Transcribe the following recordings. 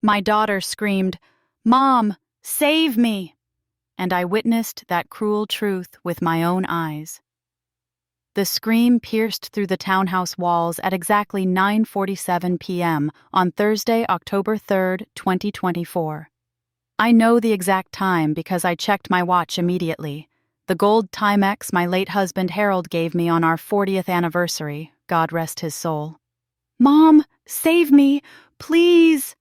My daughter screamed, "Mom, save me!" And I witnessed that cruel truth with my own eyes. The scream pierced through the townhouse walls at exactly 9:47 p.m. on Thursday, October 3rd, 2024. I know the exact time because I checked my watch immediately. The gold Timex my late husband Harold gave me on our 40th anniversary, God rest his soul. "Mom, save me, please!"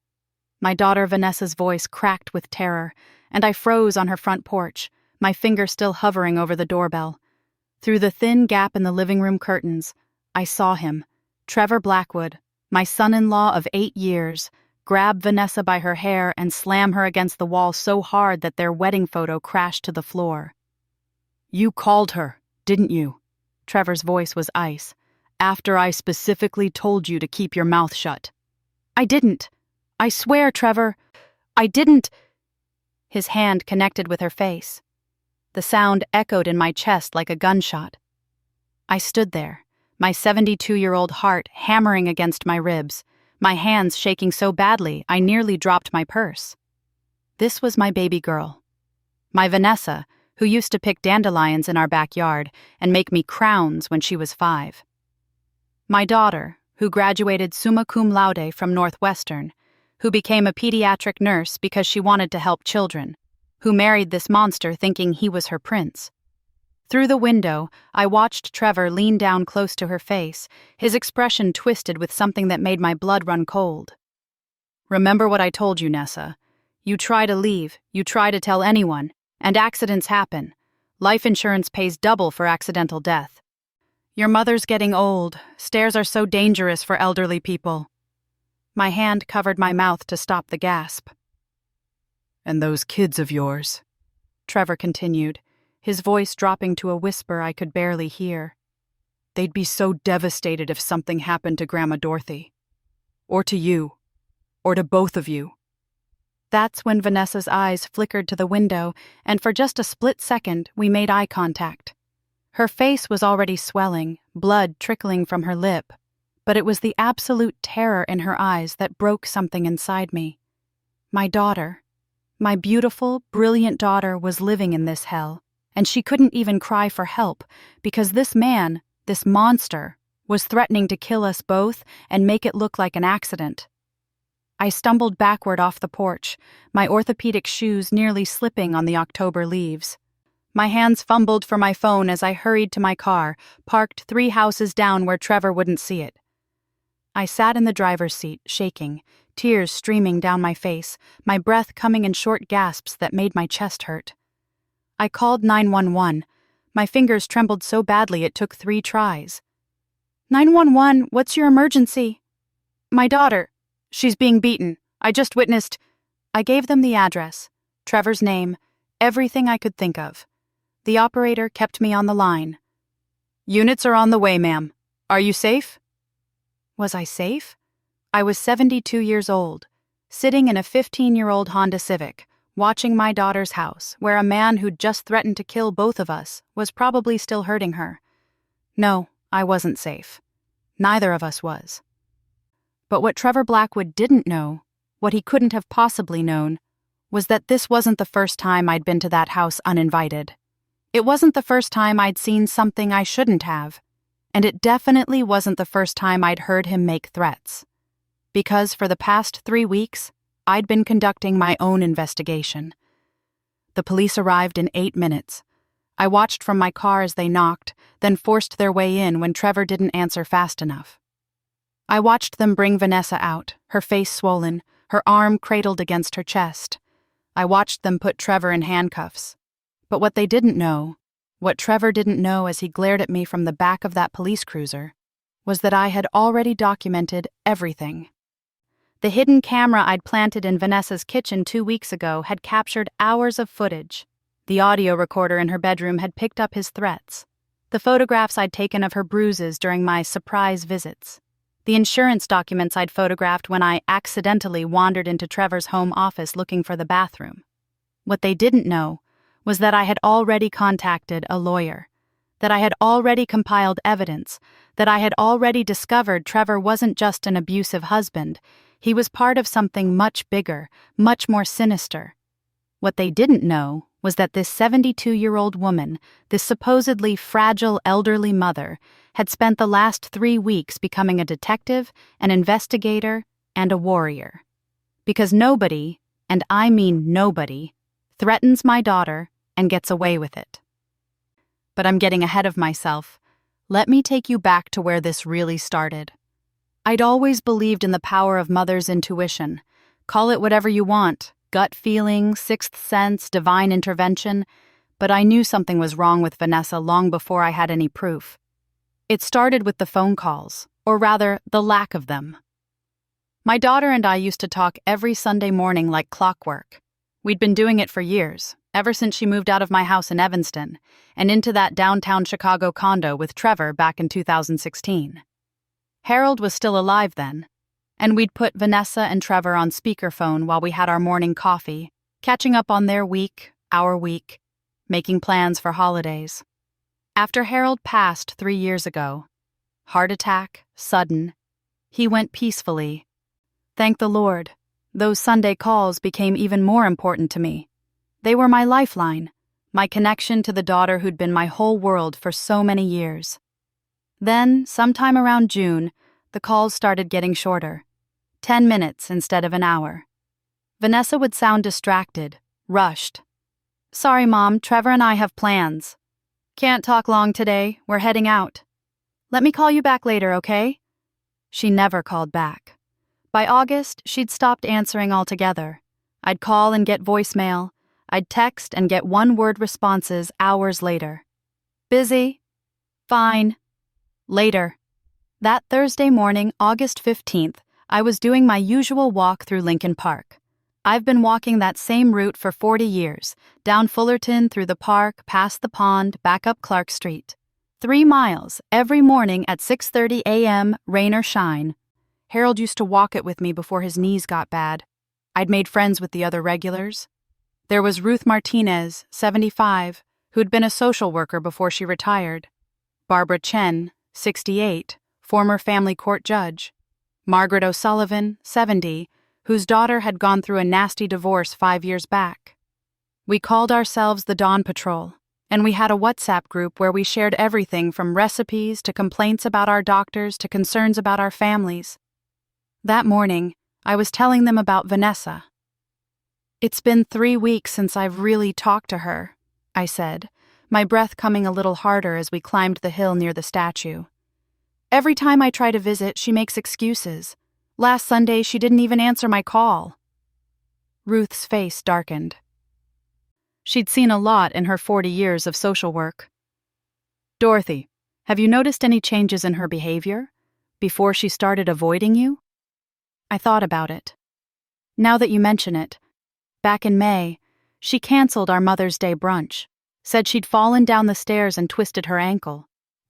My daughter Vanessa's voice cracked with terror, and I froze on her front porch, my finger still hovering over the doorbell. Through the thin gap in the living room curtains, I saw him, Trevor Blackwood, my son-in-law of 8 years, grab Vanessa by her hair and slam her against the wall so hard that their wedding photo crashed to the floor. "You called her, didn't you?" Trevor's voice was ice. "After I specifically told you to keep your mouth shut." "I didn't. I swear, Trevor, I didn't." His hand connected with her face. The sound echoed in my chest like a gunshot. I stood there, my 72-year-old heart hammering against my ribs, my hands shaking so badly I nearly dropped my purse. This was my baby girl. My Vanessa, who used to pick dandelions in our backyard and make me crowns when she was 5. My daughter, who graduated summa cum laude from Northwestern, who became a pediatric nurse because she wanted to help children, who married this monster thinking he was her prince. Through the window, I watched Trevor lean down close to her face, his expression twisted with something that made my blood run cold. "Remember what I told you, Nessa. You try to leave, you try to tell anyone, and accidents happen. Life insurance pays double for accidental death. Your mother's getting old. Stairs are so dangerous for elderly people." My hand covered my mouth to stop the gasp. "And those kids of yours," Trevor continued, his voice dropping to a whisper I could barely hear. "They'd be so devastated if something happened to Grandma Dorothy. Or to you. Or to both of you." That's when Vanessa's eyes flickered to the window, and for just a split second we made eye contact. Her face was already swelling, blood trickling from her lip, but it was the absolute terror in her eyes that broke something inside me. My daughter, my beautiful, brilliant daughter, was living in this hell, and she couldn't even cry for help because this man, this monster, was threatening to kill us both and make it look like an accident. I stumbled backward off the porch, my orthopedic shoes nearly slipping on the October leaves. My hands fumbled for my phone as I hurried to my car, parked 3 houses down where Trevor wouldn't see it. I sat in the driver's seat, shaking, tears streaming down my face, my breath coming in short gasps that made my chest hurt. I called 911. My fingers trembled so badly it took 3 tries. "911, what's your emergency?" "My daughter. She's being beaten. I just witnessed—" I gave them the address, Trevor's name, everything I could think of. The operator kept me on the line. "Units are on the way, ma'am. Are you safe?" Was I safe? I was 72 years old, sitting in a 15-year-old Honda Civic, watching my daughter's house, where a man who'd just threatened to kill both of us was probably still hurting her. No, I wasn't safe. Neither of us was. But what Trevor Blackwood didn't know, what he couldn't have possibly known, was that this wasn't the first time I'd been to that house uninvited. It wasn't the first time I'd seen something I shouldn't have, and it definitely wasn't the first time I'd heard him make threats. Because for the past 3 weeks, I'd been conducting my own investigation. The police arrived in 8 minutes. I watched from my car as they knocked, then forced their way in when Trevor didn't answer fast enough. I watched them bring Vanessa out, her face swollen, her arm cradled against her chest. I watched them put Trevor in handcuffs. But what they didn't know, what Trevor didn't know as he glared at me from the back of that police cruiser, was that I had already documented everything. The hidden camera I'd planted in Vanessa's kitchen 2 weeks ago had captured hours of footage. The audio recorder in her bedroom had picked up his threats. The photographs I'd taken of her bruises during my surprise visits. The insurance documents I'd photographed when I accidentally wandered into Trevor's home office looking for the bathroom. What they didn't know was that I had already contacted a lawyer, that I had already compiled evidence, that I had already discovered Trevor wasn't just an abusive husband, He was part of something much bigger, much more sinister. What they didn't know was that this 72-year-old woman, this supposedly fragile elderly mother, had spent the last 3 weeks becoming a detective, an investigator, and a warrior. Because nobody, and I mean nobody, threatens my daughter and gets away with it. But I'm getting ahead of myself. Let me take you back to where this really started. I'd always believed in the power of mother's intuition. Call it whatever you want, gut feeling, sixth sense, divine intervention, but I knew something was wrong with Vanessa long before I had any proof. It started with the phone calls, or rather, the lack of them. My daughter and I used to talk every Sunday morning like clockwork. We'd been doing it for years, ever since she moved out of my house in Evanston and into that downtown Chicago condo with Trevor back in 2016. Harold was still alive then, and we'd put Vanessa and Trevor on speakerphone while we had our morning coffee, catching up on their week, our week, making plans for holidays. After Harold passed 3 years ago, heart attack, sudden, he went peacefully. Thank the Lord, those Sunday calls became even more important to me. They were my lifeline, my connection to the daughter who'd been my whole world for so many years. Then, sometime around June, the calls started getting shorter. 10 minutes instead of an hour. Vanessa would sound distracted, rushed. Sorry, Mom, Trevor and I have plans. Can't talk long today, we're heading out. Let me call you back later, okay? She never called back. By August, she'd stopped answering altogether. I'd call and get voicemail. I'd text and get one-word responses hours later. Busy? Fine. Later. That Thursday morning, August 15th, I was doing my usual walk through Lincoln Park. I've been walking that same route for 40 years, down Fullerton, through the park, past the pond, back up Clark Street. 3 miles, every morning at 6:30 a.m., rain or shine. Harold used to walk it with me before his knees got bad. I'd made friends with the other regulars. There was Ruth Martinez, 75, who'd been a social worker before she retired. Barbara Chen, 68, former family court judge. Margaret O'Sullivan, 70, whose daughter had gone through a nasty divorce 5 years back. We called ourselves the Dawn Patrol, and we had a WhatsApp group where we shared everything from recipes to complaints about our doctors to concerns about our families. That morning, I was telling them about Vanessa. It's been 3 weeks since I've really talked to her, I said, my breath coming a little harder as we climbed the hill near the statue. Every time I try to visit, she makes excuses. Last Sunday, she didn't even answer my call. Ruth's face darkened. She'd seen a lot in her 40 years of social work. Dorothy, have you noticed any changes in her behavior before she started avoiding you? I thought about it. Now that you mention it, back in May, she canceled our Mother's Day brunch, said she'd fallen down the stairs and twisted her ankle.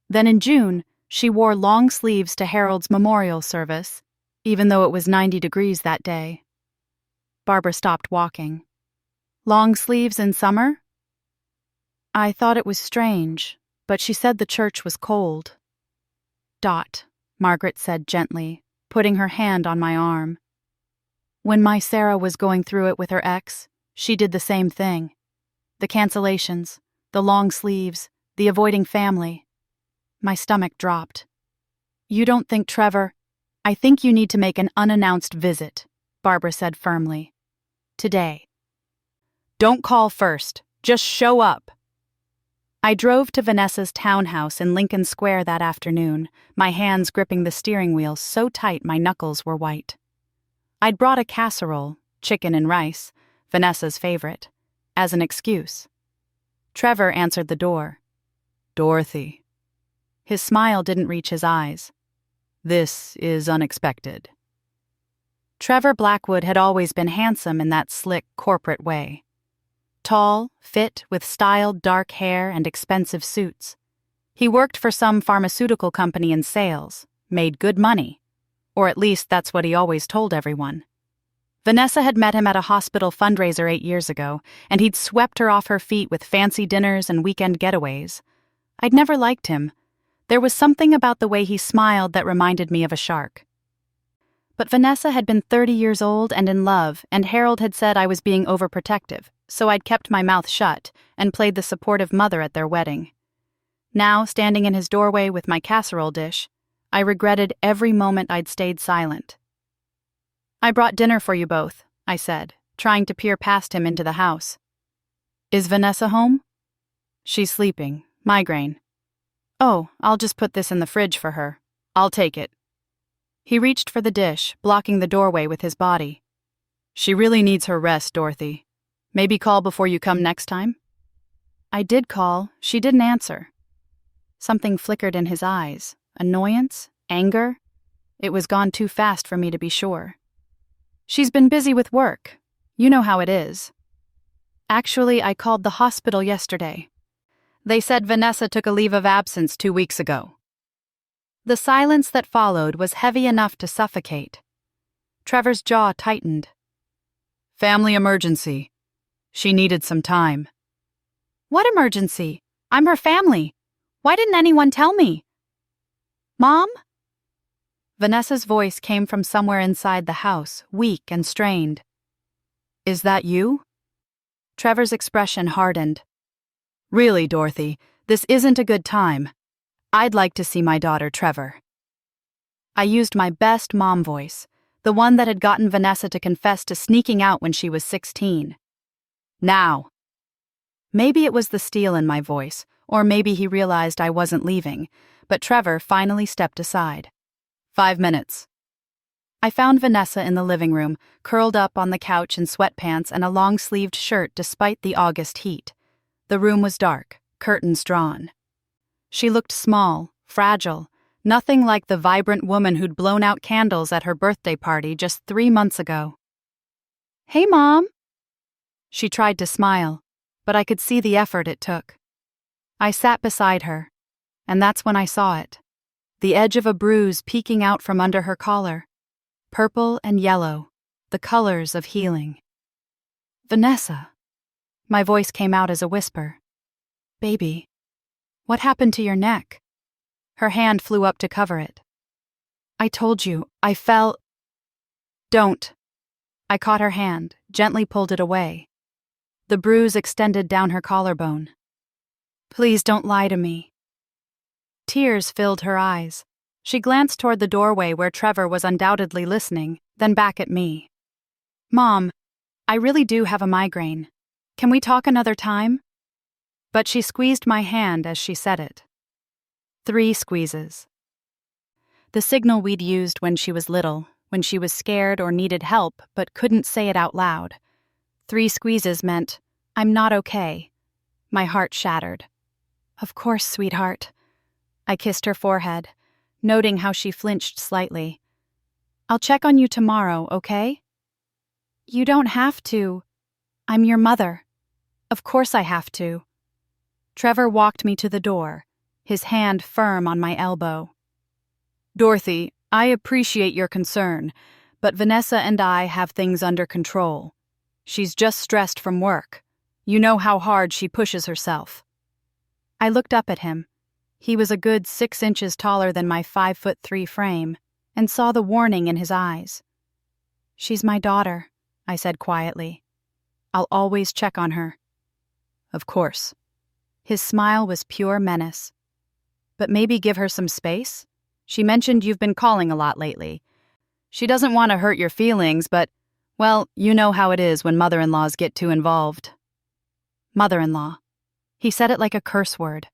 Then in June, she wore long sleeves to Harold's memorial service, even though it was 90 degrees that day. Barbara stopped walking. Long sleeves in summer? I thought it was strange, but she said the church was cold. Dot, Margaret said gently, putting her hand on my arm. When my Sarah was going through it with her ex, she did the same thing. The cancellations, the long sleeves, the avoiding family. My stomach dropped. You don't think Trevor... I think you need to make an unannounced visit, Barbara said firmly. Today. Don't call first. Just show up. I drove to Vanessa's townhouse in Lincoln Square that afternoon, my hands gripping the steering wheel so tight my knuckles were white. I'd brought a casserole, chicken and rice, Vanessa's favorite, as an excuse. Trevor answered the door. Dorothy. His smile didn't reach his eyes. This is unexpected. Trevor Blackwood had always been handsome in that slick, corporate way. Tall, fit, with styled dark hair and expensive suits. He worked for some pharmaceutical company in sales, made good money. Or at least that's what he always told everyone. Vanessa had met him at a hospital fundraiser 8 years ago, and he'd swept her off her feet with fancy dinners and weekend getaways. I'd never liked him. There was something about the way he smiled that reminded me of a shark. But Vanessa had been 30 years old and in love, and Harold had said I was being overprotective, so I'd kept my mouth shut and played the supportive mother at their wedding. Now, standing in his doorway with my casserole dish, I regretted every moment I'd stayed silent. "I brought dinner for you both," I said, trying to peer past him into the house. "Is Vanessa home?" "She's sleeping. Migraine." "Oh, I'll just put this in the fridge for her. I'll take it." He reached for the dish, blocking the doorway with his body. "She really needs her rest, Dorothy. Maybe call before you come next time?" I did call. She didn't answer. Something flickered in his eyes. Annoyance? Anger? It was gone too fast for me to be sure. "She's been busy with work. You know how it is." "Actually, I called the hospital yesterday. They said Vanessa took a leave of absence 2 weeks ago." The silence that followed was heavy enough to suffocate. Trevor's jaw tightened. "Family emergency. She needed some time." "What emergency? I'm her family. Why didn't anyone tell me?" "Mom?" Vanessa's voice came from somewhere inside the house, weak and strained. "Is that you?" Trevor's expression hardened. "Really, Dorothy, this isn't a good time. I'd like to see my daughter, Trevor." I used my best mom voice, the one that had gotten Vanessa to confess to sneaking out when she was 16. "Now." Maybe it was the steel in my voice, or maybe he realized I wasn't leaving, but Trevor finally stepped aside. 5 minutes. I found Vanessa in the living room, curled up on the couch in sweatpants and a long-sleeved shirt despite the August heat. The room was dark, curtains drawn. She looked small, fragile, nothing like the vibrant woman who'd blown out candles at her birthday party just 3 months ago. "Hey, Mom." She tried to smile, but I could see the effort it took. I sat beside her, and that's when I saw it. The edge of a bruise peeking out from under her collar. Purple and yellow, the colors of healing. "Vanessa." My voice came out as a whisper. "Baby, what happened to your neck?" Her hand flew up to cover it. "I told you, I fell—" "Don't." I caught her hand, gently pulled it away. The bruise extended down her collarbone. "Please don't lie to me." Tears filled her eyes. She glanced toward the doorway where Trevor was undoubtedly listening, then back at me. "Mom, I really do have a migraine. Can we talk another time?" But she squeezed my hand as she said it. 3 squeezes. The signal we'd used when she was little, when she was scared or needed help but couldn't say it out loud. 3 squeezes meant, "I'm not okay." My heart shattered. "Of course, sweetheart." I kissed her forehead, noting how she flinched slightly. "I'll check on you tomorrow, okay?" "You don't have to. I'm your mother. Of course I have to." Trevor walked me to the door, his hand firm on my elbow. "Dorothy, I appreciate your concern, but Vanessa and I have things under control. She's just stressed from work. You know how hard she pushes herself." I looked up at him. He was a good 6 inches taller than my 5'3" frame, and saw the warning in his eyes. "She's my daughter," I said quietly. "I'll always check on her." "Of course." His smile was pure menace. "But maybe give her some space? She mentioned you've been calling a lot lately. She doesn't want to hurt your feelings, but, well, you know how it is when mother-in-laws get too involved." Mother-in-law. He said it like a curse word.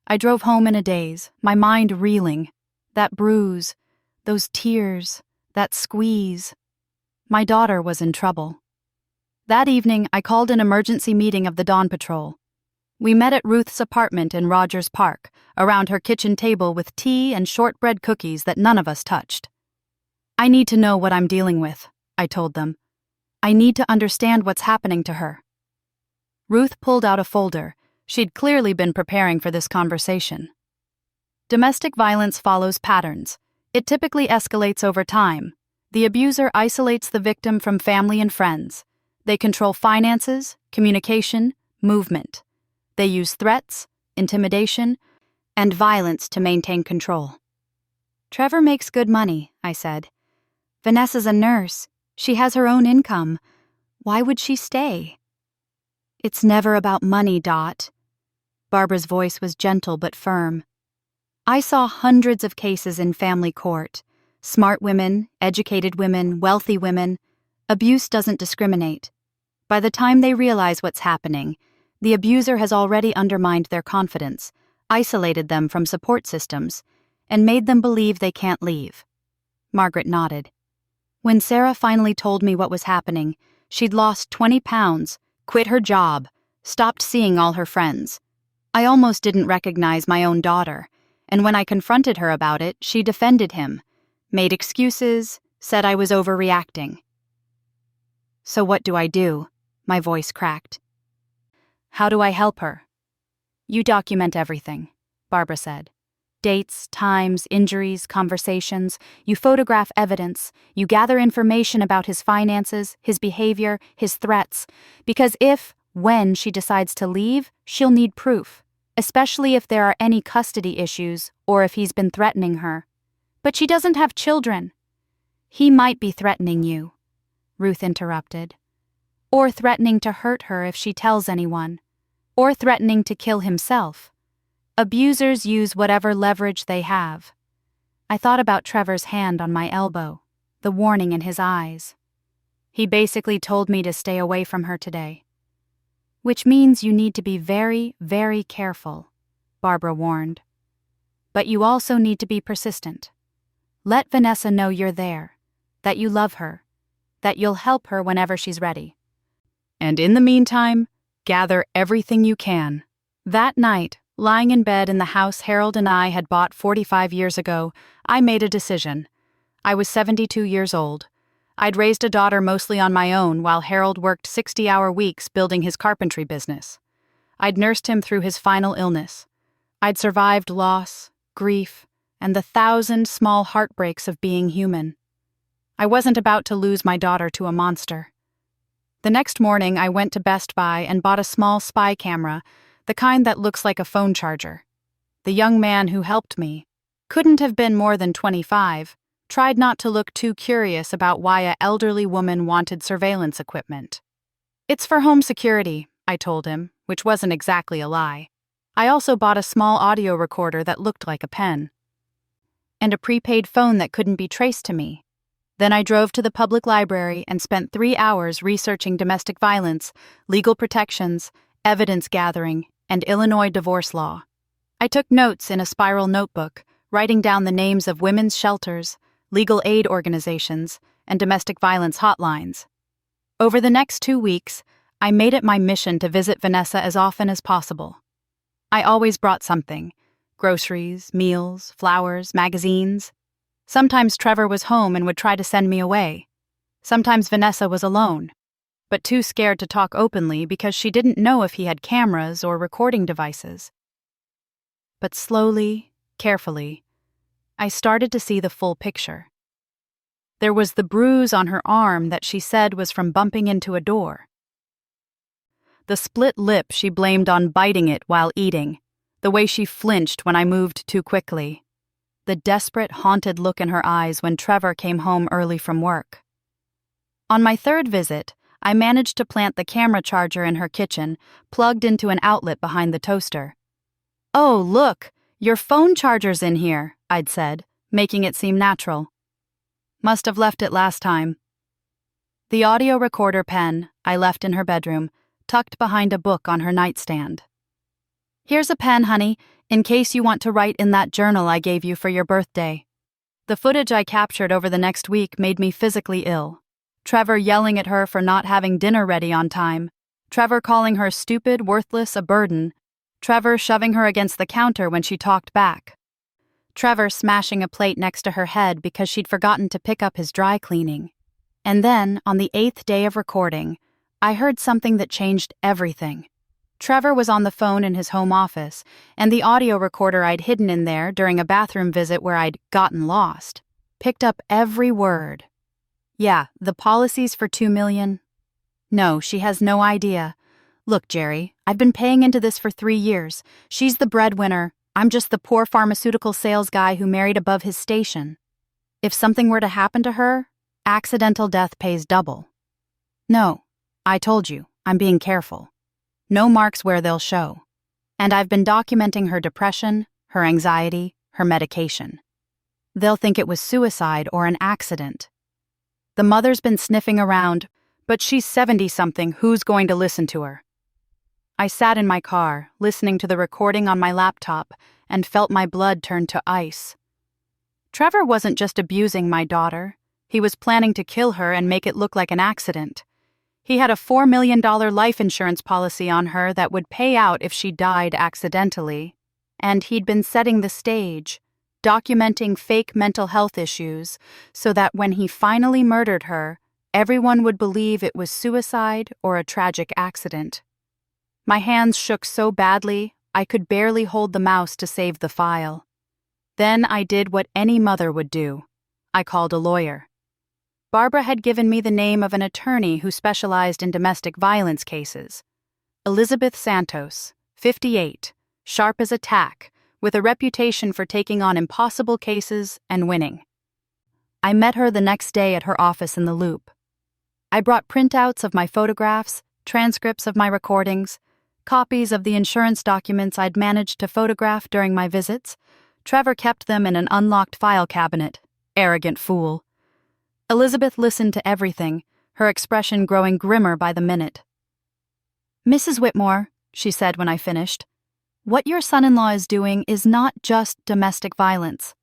I drove home in a daze, my mind reeling. That bruise, those tears, that squeeze. My daughter was in trouble. That evening, I called an emergency meeting of the Dawn Patrol. We met at Ruth's apartment in Rogers Park, around her kitchen table with tea and shortbread cookies that none of us touched. "I need to know what I'm dealing with," I told them. "I need to understand what's happening to her." Ruth pulled out a folder. She'd clearly been preparing for this conversation. Domestic violence follows patterns. It typically escalates over time. The abuser isolates the victim from family and friends. They control finances, communication, movement. They use threats, intimidation, and violence to maintain control. "Trevor makes good money," I said. Vanessa's a nurse. She has her own income. Why would she stay? It's never about money, Dot. Barbara's voice was gentle but firm. I saw hundreds of cases in family court. Smart women, educated women, wealthy women. Abuse doesn't discriminate. By the time they realize what's happening, the abuser has already undermined their confidence, isolated them from support systems, and made them believe they can't leave. Margaret nodded. When Sarah finally told me what was happening, she'd lost 20 pounds, quit her job, stopped seeing all her friends. I almost didn't recognize my own daughter, and when I confronted her about it, she defended him, made excuses, said I was overreacting. So what do I do? My voice cracked. How do I help her? You document everything, Barbara said. Dates, times, injuries, conversations. You photograph evidence. You gather information about his finances, his behavior, his threats. Because when she decides to leave, she'll need proof, especially if there are any custody issues or if he's been threatening her. But she doesn't have children. He might be threatening you, Ruth interrupted. Or threatening to hurt her if she tells anyone. Or threatening to kill himself. Abusers use whatever leverage they have. I thought about Trevor's hand on my elbow, the warning in his eyes. He basically told me to stay away from her today. Which means you need to be very, very careful, Barbara warned. But you also need to be persistent. Let Vanessa know you're there, that you love her, that you'll help her whenever she's ready. And in the meantime, gather everything you can. That night, lying in bed in the house Harold and I had bought 45 years ago, I made a decision. I was 72 years old. I'd raised a daughter mostly on my own while Harold worked 60-hour weeks building his carpentry business. I'd nursed him through his final illness. I'd survived loss, grief, and the 1,000 small heartbreaks of being human. I wasn't about to lose my daughter to a monster. The next morning, I went to Best Buy and bought a small spy camera, the kind that looks like a phone charger. The young man who helped me couldn't have been more than 25, tried not to look too curious about why an elderly woman wanted surveillance equipment. It's for home security, I told him, which wasn't exactly a lie. I also bought a small audio recorder that looked like a pen. And a prepaid phone that couldn't be traced to me. Then I drove to the public library and spent 3 hours researching domestic violence, legal protections, evidence gathering, and Illinois divorce law. I took notes in a spiral notebook, writing down the names of women's shelters, legal aid organizations, and domestic violence hotlines. Over the next 2 weeks, I made it my mission to visit Vanessa as often as possible. I always brought something: groceries, meals, flowers, magazines. Sometimes Trevor was home and would try to send me away. Sometimes Vanessa was alone, but too scared to talk openly because she didn't know if he had cameras or recording devices. But slowly, carefully, I started to see the full picture. There was the bruise on her arm that she said was from bumping into a door. The split lip she blamed on biting it while eating, the way she flinched when I moved too quickly, the desperate, haunted look in her eyes when Trevor came home early from work. On my third visit, I managed to plant the camera charger in her kitchen, plugged into an outlet behind the toaster. "Oh, look, your phone charger's in here," I'd said, making it seem natural. "Must have left it last time." The audio recorder pen I left in her bedroom, tucked behind a book on her nightstand. "Here's a pen, honey, in case you want to write in that journal I gave you for your birthday." The footage I captured over the next week made me physically ill. Trevor yelling at her for not having dinner ready on time. Trevor calling her stupid, worthless, a burden. Trevor shoving her against the counter when she talked back. Trevor smashing a plate next to her head because she'd forgotten to pick up his dry cleaning. And then, on the 8th day of recording, I heard something that changed everything. Trevor was on the phone in his home office, and the audio recorder I'd hidden in there during a bathroom visit where I'd gotten lost picked up every word. "Yeah, the policy's for $2 million. No, she has no idea. Look, Jerry, I've been paying into this for 3 years. She's the breadwinner. I'm just the poor pharmaceutical sales guy who married above his station. If something were to happen to her, Accidental death pays double. No, I told you, I'm being careful. No marks where they'll show. And I've been documenting her depression, her anxiety, her medication. They'll think it was suicide or an accident. The mother's been sniffing around, but she's 70-something, who's going to listen to her? I sat in my car, listening to the recording on my laptop, and felt my blood turn to ice. Trevor wasn't just abusing my daughter. He was planning to kill her and make it look like an accident. He had a $4 million life insurance policy on her that would pay out if she died accidentally. And he'd been setting the stage, documenting fake mental health issues, so that when he finally murdered her, everyone would believe it was suicide or a tragic accident. My hands shook so badly, I could barely hold the mouse to save the file. Then I did what any mother would do. I called a lawyer. Barbara had given me the name of an attorney who specialized in domestic violence cases. Elizabeth Santos, 58, sharp as a tack, with a reputation for taking on impossible cases and winning. I met her the next day at her office in the Loop. I brought printouts of my photographs, transcripts of my recordings, copies of the insurance documents I'd managed to photograph during my visits. Trevor kept them in an unlocked file cabinet. Arrogant fool. Elizabeth listened to everything, her expression growing grimmer by the minute. "Mrs. Whitmore," she said when I finished, "what your son-in-law is doing is not just domestic violence.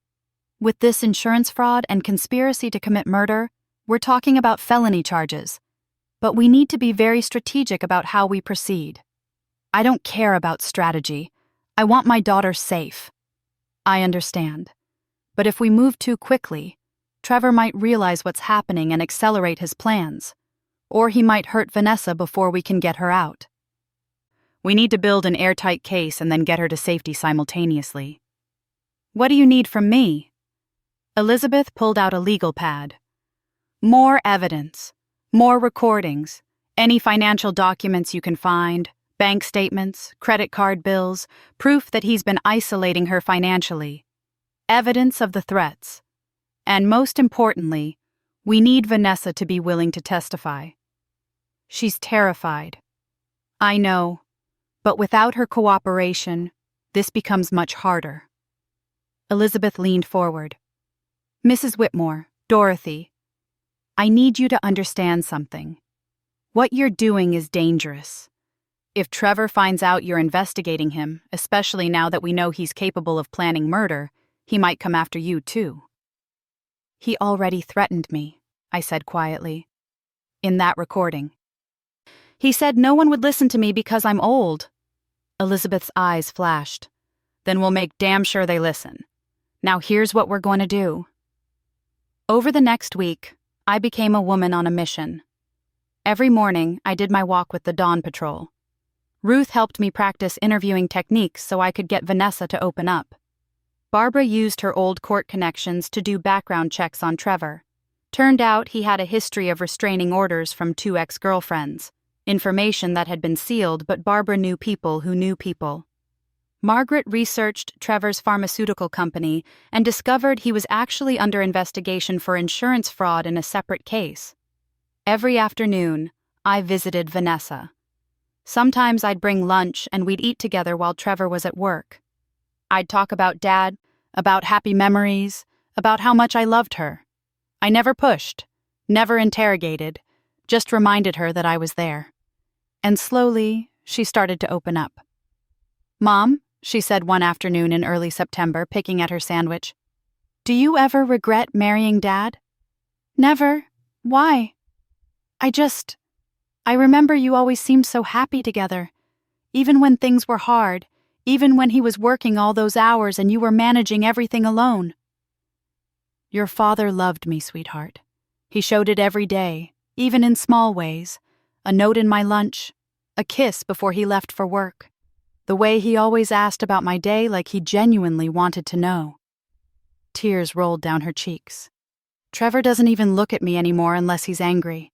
With this insurance fraud and conspiracy to commit murder, we're talking about felony charges. But we need to be very strategic about how we proceed. I don't care about strategy. I want my daughter safe." I understand. But if we move too quickly, Trevor might realize what's happening and accelerate his plans. Or he might hurt Vanessa before we can get her out. We need to build an airtight case and then get her to safety simultaneously. What do you need from me? Elizabeth pulled out a legal pad. More evidence. More recordings. Any financial documents you can find. Bank statements, credit card bills, proof that he's been isolating her financially. Evidence of the threats. And most importantly, we need Vanessa to be willing to testify. She's terrified. I know, but without her cooperation, this becomes much harder. Elizabeth leaned forward. "Mrs. Whitmore, Dorothy, I need you to understand something. What you're doing is dangerous. If Trevor finds out you're investigating him, especially now that we know he's capable of planning murder, he might come after you too." "He already threatened me," I said quietly. "In that recording. He said no one would listen to me because I'm old." Elizabeth's eyes flashed. "Then we'll make damn sure they listen. Now here's what we're going to do." Over the next week, I became a woman on a mission. Every morning, I did my walk with the Dawn Patrol. Ruth helped me practice interviewing techniques so I could get Vanessa to open up. Barbara used her old court connections to do background checks on Trevor. Turned out he had a history of restraining orders from 2 ex-girlfriends, information that had been sealed, but Barbara knew people who knew people. Margaret researched Trevor's pharmaceutical company and discovered he was actually under investigation for insurance fraud in a separate case. Every afternoon, I visited Vanessa. Sometimes I'd bring lunch and we'd eat together while Trevor was at work. I'd talk about Dad, about happy memories, about how much I loved her. I never pushed, never interrogated, just reminded her that I was there. And slowly, she started to open up. "Mom," she said one afternoon in early September, picking at her sandwich, "do you ever regret marrying Dad?" "Never. Why?" I remember you always seemed so happy together. Even when things were hard, even when he was working all those hours and you were managing everything alone." "Your father loved me, sweetheart. He showed it every day, even in small ways. A note in my lunch, a kiss before he left for work. The way he always asked about my day like he genuinely wanted to know." Tears rolled down her cheeks. "Trevor doesn't even look at me anymore unless he's angry.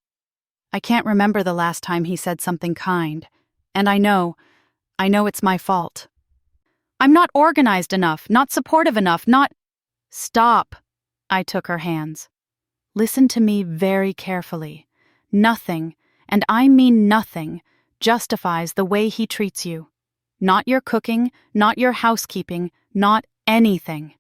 I can't remember the last time he said something kind, and I know it's my fault. I'm not organized enough, not supportive enough, not—" "Stop," I took her hands. Listen to me very carefully. Nothing, and I mean nothing, justifies the way he treats you. Not your cooking, not your housekeeping, not anything.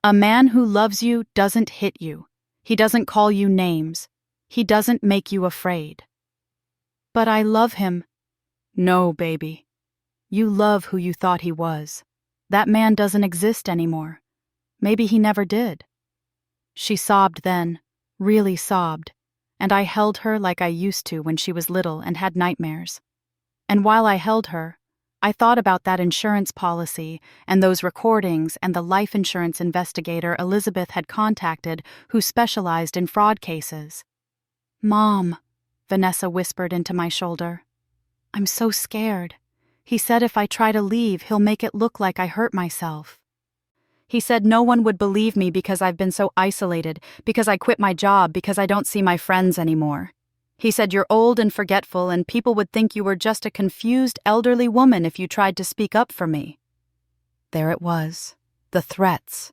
A man who loves you doesn't hit you. He doesn't call you names. He doesn't make you afraid. But I love him. No, baby. You love who you thought he was. That man doesn't exist anymore. Maybe he never did. She sobbed then, really sobbed, and I held her like I used to when she was little and had nightmares. And while I held her, I thought about that insurance policy and those recordings and the life insurance investigator Elizabeth had contacted who specialized in fraud cases. "Mom," Vanessa whispered into my shoulder. "I'm so scared. He said if I try to leave, he'll make it look like I hurt myself. He said no one would believe me because I've been so isolated, because I quit my job, because I don't see my friends anymore. He said you're old and forgetful and people would think you were just a confused elderly woman if you tried to speak up for me." There it was, the threats.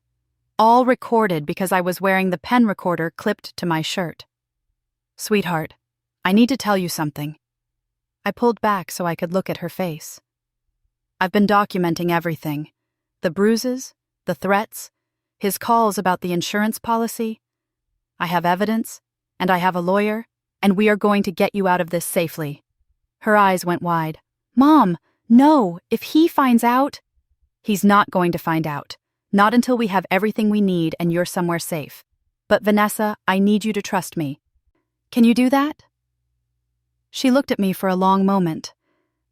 All recorded because I was wearing the pen recorder clipped to my shirt. "Sweetheart, I need to tell you something." I pulled back so I could look at her face. "I've been documenting everything. The bruises, the threats, his calls about the insurance policy. I have evidence, and I have a lawyer, and we are going to get you out of this safely." Her eyes went wide. "Mom, no, if he finds out—" "He's not going to find out. Not until we have everything we need and you're somewhere safe. But Vanessa, I need you to trust me. Can you do that?" She looked at me for a long moment.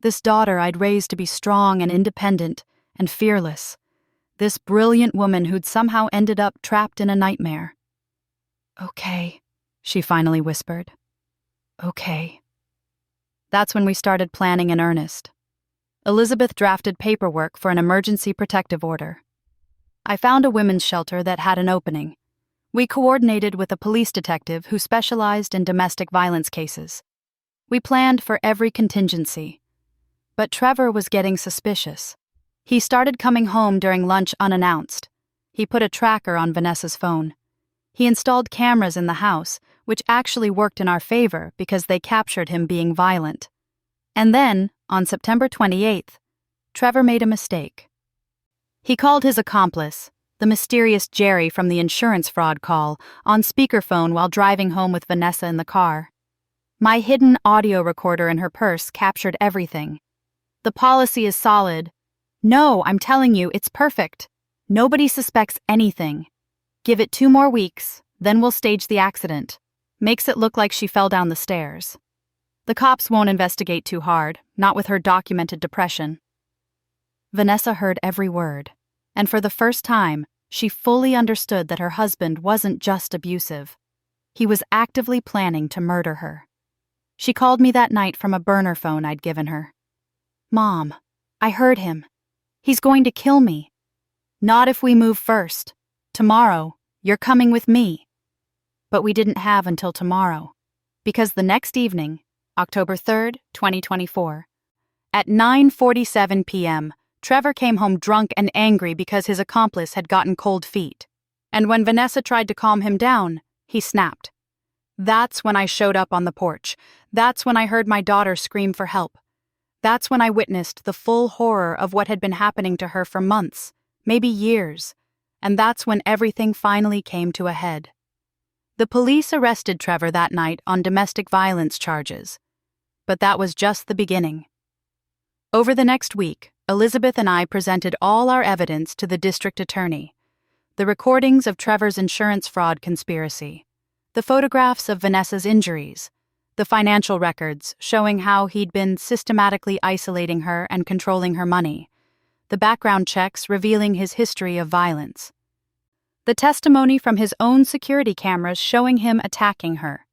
This daughter I'd raised to be strong and independent and fearless. This brilliant woman who'd somehow ended up trapped in a nightmare. "Okay," she finally whispered. "Okay." That's when we started planning in earnest. Elizabeth drafted paperwork for an emergency protective order. I found a women's shelter that had an opening. We coordinated with a police detective who specialized in domestic violence cases. We planned for every contingency. But Trevor was getting suspicious. He started coming home during lunch unannounced. He put a tracker on Vanessa's phone. He installed cameras in the house, which actually worked in our favor because they captured him being violent. And then, on September 28th, Trevor made a mistake. He called his accomplice, the mysterious Jerry from the insurance fraud call, on speakerphone while driving home with Vanessa in the car. My hidden audio recorder in her purse captured everything. "The policy is solid. No, I'm telling you, it's perfect. Nobody suspects anything. Give it 2 more weeks, then we'll stage the accident. Makes it look like she fell down the stairs. The cops won't investigate too hard, not with her documented depression." Vanessa heard every word, and for the first time, she fully understood that her husband wasn't just abusive. He was actively planning to murder her. She called me that night from a burner phone I'd given her. "Mom, I heard him. He's going to kill me. Not if we move first. Tomorrow, you're coming with me." But we didn't have until tomorrow, because the next evening, October 3rd, 2024, at 9:47 p.m., Trevor came home drunk and angry because his accomplice had gotten cold feet. And when Vanessa tried to calm him down, he snapped. That's when I showed up on the porch. That's when I heard my daughter scream for help. That's when I witnessed the full horror of what had been happening to her for months, maybe years, and that's when everything finally came to a head. The police arrested Trevor that night on domestic violence charges, but that was just the beginning. Over the next week, Elizabeth and I presented all our evidence to the district attorney. The recordings of Trevor's insurance fraud conspiracy, the photographs of Vanessa's injuries, the financial records showing how he'd been systematically isolating her and controlling her money, the background checks revealing his history of violence, the testimony from his own security cameras showing him attacking her.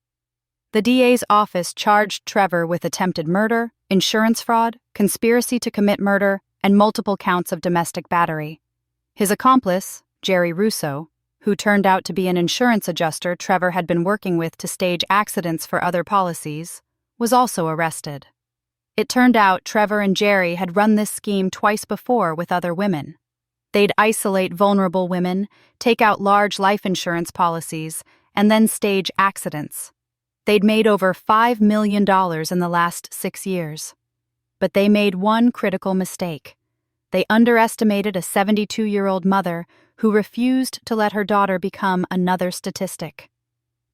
The DA's office charged Trevor with attempted murder, insurance fraud, conspiracy to commit murder, and multiple counts of domestic battery. His accomplice, Jerry Russo, who turned out to be an insurance adjuster Trevor had been working with to stage accidents for other policies, was also arrested. It turned out Trevor and Jerry had run this scheme twice before with other women. They'd isolate vulnerable women, take out large life insurance policies, and then stage accidents. They'd made over $5 million in the last 6 years. But they made one critical mistake. They underestimated a 72-year-old mother who refused to let her daughter become another statistic.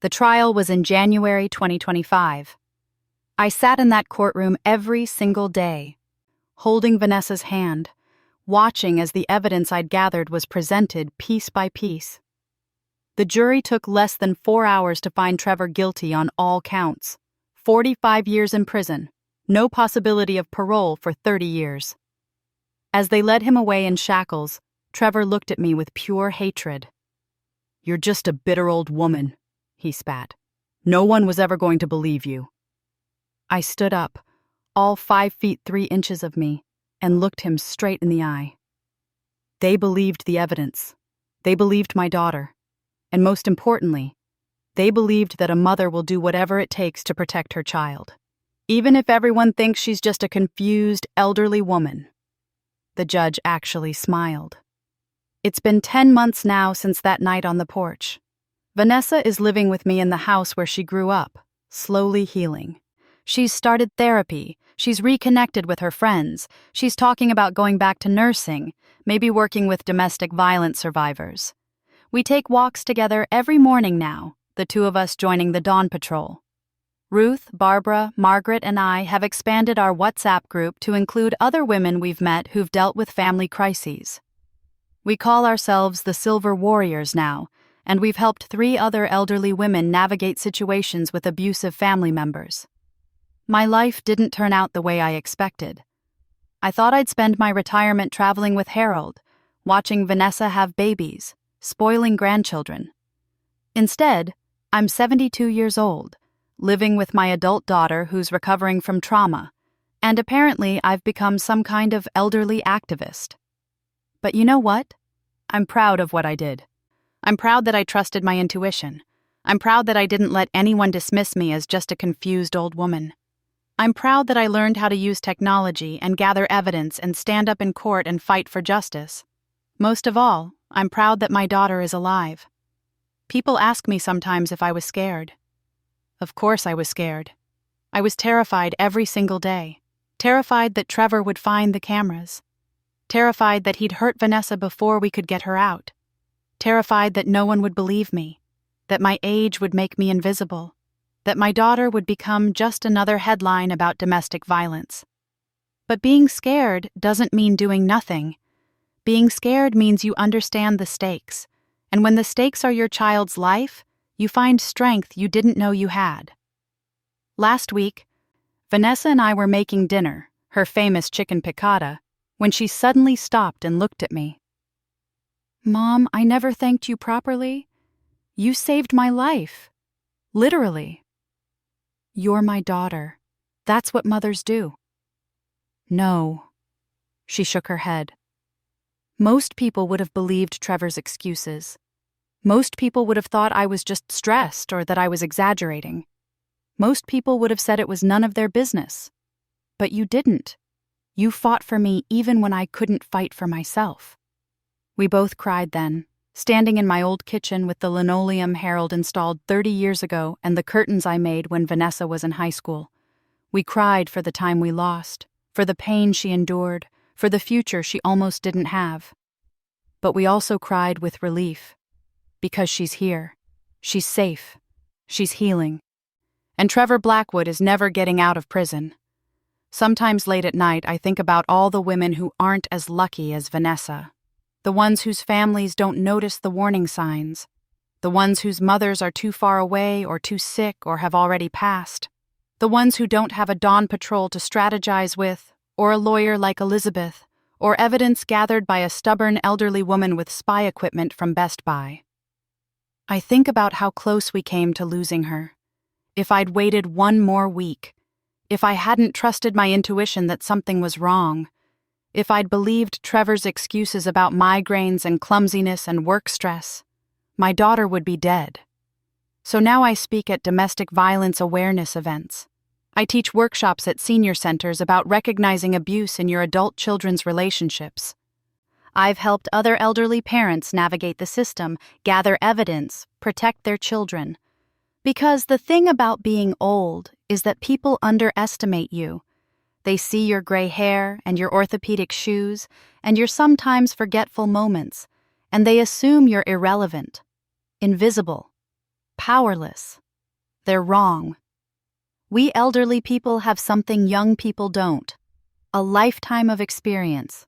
The trial was in January 2025. I sat in that courtroom every single day, holding Vanessa's hand, watching as the evidence I'd gathered was presented piece by piece. The jury took less than 4 hours to find Trevor guilty on all counts. 45 years in prison, no possibility of parole for 30 years. As they led him away in shackles, Trevor looked at me with pure hatred. "You're just a bitter old woman," he spat. "No one was ever going to believe you." I stood up, all 5 feet 3 inches of me, and looked him straight in the eye. They believed the evidence. They believed my daughter. And most importantly, they believed that a mother will do whatever it takes to protect her child, even if everyone thinks she's just a confused, elderly woman. The judge actually smiled. It's been 10 months now since that night on the porch. Vanessa is living with me in the house where she grew up, slowly healing. She's started therapy, she's reconnected with her friends, she's talking about going back to nursing, maybe working with domestic violence survivors. We take walks together every morning now, the two of us joining the Dawn Patrol. Ruth, Barbara, Margaret, and I have expanded our WhatsApp group to include other women we've met who've dealt with family crises. We call ourselves the Silver Warriors now, and we've helped 3 other elderly women navigate situations with abusive family members. My life didn't turn out the way I expected. I thought I'd spend my retirement traveling with Harold, watching Vanessa have babies, spoiling grandchildren. Instead, I'm 72 years old, living with my adult daughter who's recovering from trauma, and apparently I've become some kind of elderly activist. But you know what? I'm proud of what I did. I'm proud that I trusted my intuition. I'm proud that I didn't let anyone dismiss me as just a confused old woman. I'm proud that I learned how to use technology and gather evidence and stand up in court and fight for justice. Most of all, I'm proud that my daughter is alive. People ask me sometimes if I was scared. Of course I was scared. I was terrified every single day. Terrified that Trevor would find the cameras. Terrified that he'd hurt Vanessa before we could get her out. Terrified that no one would believe me. That my age would make me invisible. That my daughter would become just another headline about domestic violence. But being scared doesn't mean doing nothing. Being scared means you understand the stakes, and when the stakes are your child's life, you find strength you didn't know you had. Last week, Vanessa and I were making dinner, her famous chicken piccata, when she suddenly stopped and looked at me. "Mom, I never thanked you properly. You saved my life. Literally. You're my daughter. That's what mothers do." "No." She shook her head. Most people would have believed Trevor's excuses. Most people would have thought I was just stressed or that I was exaggerating. Most people would have said it was none of their business. But you didn't. You fought for me even when I couldn't fight for myself. We both cried then, standing in my old kitchen with the linoleum Harold installed 30 years ago and the curtains I made when Vanessa was in high school. We cried for the time we lost, for the pain she endured, for the future she almost didn't have. But we also cried with relief, because she's here, she's safe, she's healing. And Trevor Blackwood is never getting out of prison. Sometimes late at night I think about all the women who aren't as lucky as Vanessa. The ones whose families don't notice the warning signs. The ones whose mothers are too far away or too sick or have already passed. The ones who don't have a Dawn Patrol to strategize with, or a lawyer like Elizabeth, or evidence gathered by a stubborn elderly woman with spy equipment from Best Buy. I think about how close we came to losing her. If I'd waited one more week, if I hadn't trusted my intuition that something was wrong, if I'd believed Trevor's excuses about migraines and clumsiness and work stress, my daughter would be dead. So now I speak at domestic violence awareness events. I teach workshops at senior centers about recognizing abuse in your adult children's relationships. I've helped other elderly parents navigate the system, gather evidence, protect their children, Because the thing about being old is that people underestimate you. They see your gray hair and your orthopedic shoes and your sometimes forgetful moments, and they assume you're irrelevant, invisible, powerless. They're wrong. We elderly people have something young people don't: a lifetime of experience.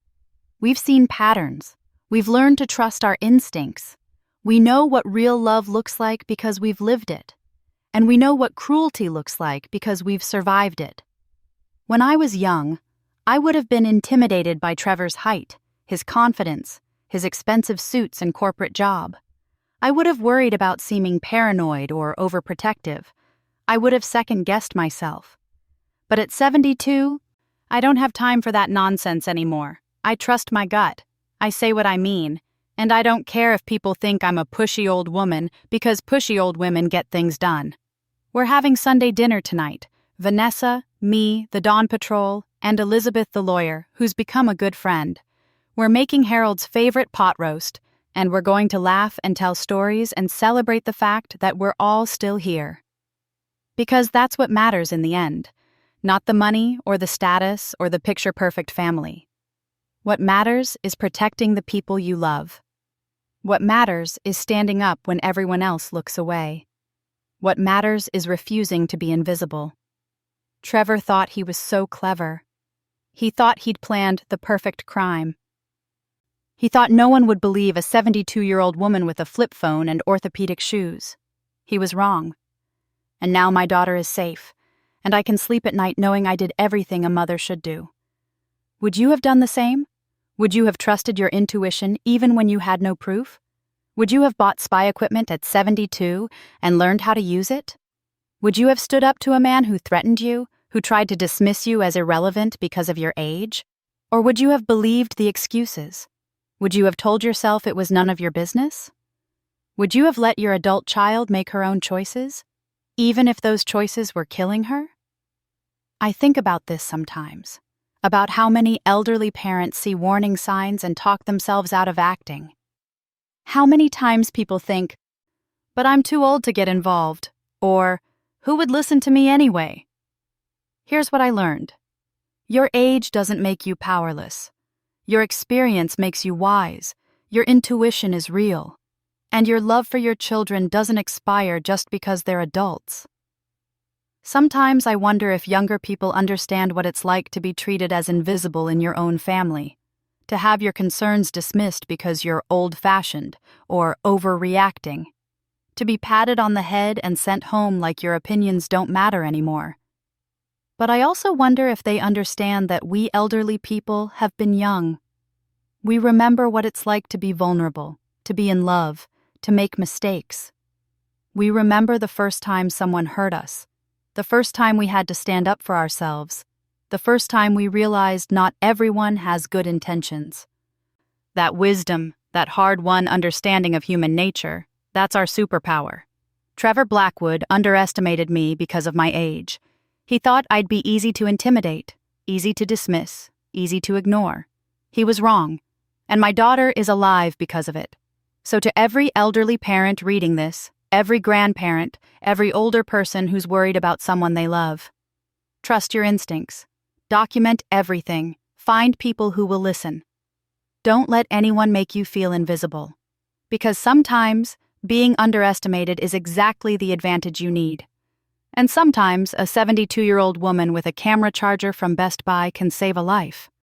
We've seen patterns. We've learned to trust our instincts. We know what real love looks like because we've lived it. And we know what cruelty looks like because we've survived it. When I was young, I would have been intimidated by Trevor's height, his confidence, his expensive suits and corporate job. I would have worried about seeming paranoid or overprotective. I would have second-guessed myself. But at 72, I don't have time for that nonsense anymore. I trust my gut. I say what I mean. And I don't care if people think I'm a pushy old woman, because pushy old women get things done. We're having Sunday dinner tonight. Vanessa, me, the Dawn Patrol, and Elizabeth the lawyer, who's become a good friend. We're making Harold's favorite pot roast, and we're going to laugh and tell stories and celebrate the fact that we're all still here. Because that's what matters in the end, not the money or the status or the picture-perfect family. What matters is protecting the people you love. What matters is standing up when everyone else looks away. What matters is refusing to be invisible. Trevor thought he was so clever. He thought he'd planned the perfect crime. He thought no one would believe a 72-year-old woman with a flip phone and orthopedic shoes. He was wrong. And now my daughter is safe, and I can sleep at night knowing I did everything a mother should do. Would you have done the same? Would you have trusted your intuition even when you had no proof? Would you have bought spy equipment at 72 and learned how to use it? Would you have stood up to a man who threatened you, who tried to dismiss you as irrelevant because of your age? Or would you have believed the excuses? Would you have told yourself it was none of your business? Would you have let your adult child make her own choices, even if those choices were killing her? I think about this sometimes, about how many elderly parents see warning signs and talk themselves out of acting. How many times people think, "But I'm too old to get involved," or "Who would listen to me anyway?" Here's what I learned. Your age doesn't make you powerless. Your experience makes you wise. Your intuition is real. And your love for your children doesn't expire just because they're adults. Sometimes I wonder if younger people understand what it's like to be treated as invisible in your own family, to have your concerns dismissed because you're old-fashioned or overreacting, to be patted on the head and sent home like your opinions don't matter anymore. But I also wonder if they understand that we elderly people have been young. We remember what it's like to be vulnerable, to be in love, to make mistakes. We remember the first time someone hurt us, the first time we had to stand up for ourselves, the first time we realized not everyone has good intentions. That wisdom, that hard-won understanding of human nature, that's our superpower. Trevor Blackwood underestimated me because of my age. He thought I'd be easy to intimidate, easy to dismiss, easy to ignore. He was wrong, and my daughter is alive because of it. So to every elderly parent reading this, every grandparent, every older person who's worried about someone they love, trust your instincts. Document everything. Find people who will listen. Don't let anyone make you feel invisible. Because sometimes, being underestimated is exactly the advantage you need. And sometimes, a 72-year-old woman with a camera charger from Best Buy can save a life.